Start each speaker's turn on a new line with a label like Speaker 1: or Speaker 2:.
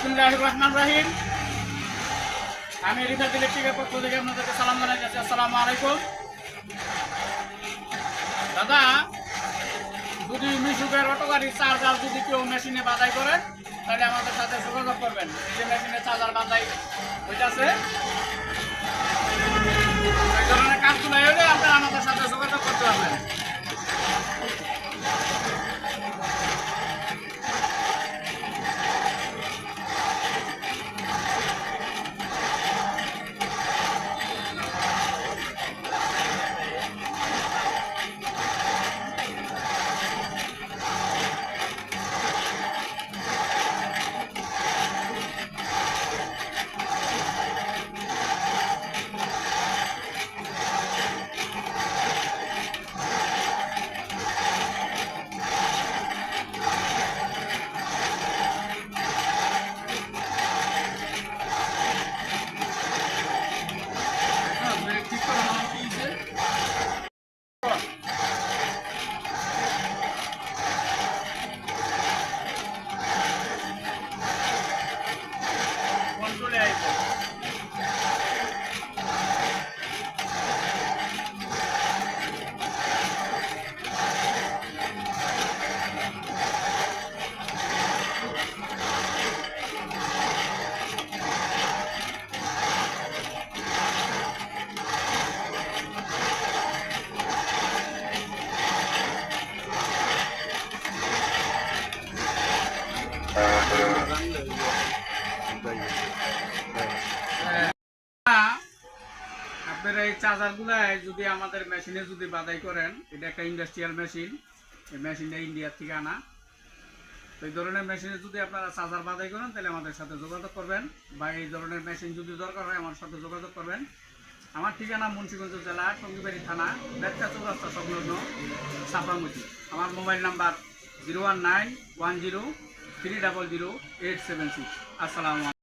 Speaker 1: বিসমিল্লাহির রহমানির রহিম। আমি রিফাত ইলেকট্রিকের পক্ষ থেকে আপনাদেরকে সালাম জানাচ্ছি। আসসালামু আলাইকুম। দাদা, যদি মিশুকের অটো গাড়ির চার্জার যদি কেউ মেশিনে বাধাই করেন তাহলে আমাদের সাথে যোগাযোগ করবেন। এই যে মেশিনে চার্জার বাধাই হইতেছে, এই ধরনের কাজগুলো হলে আপনারা আমাদের সাথে যোগাযোগ করতে পারবেন। কন্ট্রোলে আইছে। আপনারা এই চার্জারগুলো যদি আমাদের মেশিনে যদি বাধাই করেন, এটা একটা ইন্ডাস্ট্রিয়াল মেশিন, এই মেশিনটা ইন্ডিয়ার থেকে আনা। তো এই ধরনের মেশিনে যদি আপনারা চার্জার বাধাই করেন তাহলে আমাদের সাথে যোগাযোগ করবেন, বা এই ধরনের মেশিন যদি দরকার হয় আমার সাথে যোগাযোগ করবেন। আমার ঠিকানা মুন্সিগঞ্জ জেলা টঙ্গিবাড়ি থানা বেতকা চৌরাস্তা সংলগ্ন ছাপামুচি। আমার মোবাইল নাম্বার 01910300876। আসসালামু আলাইকুম।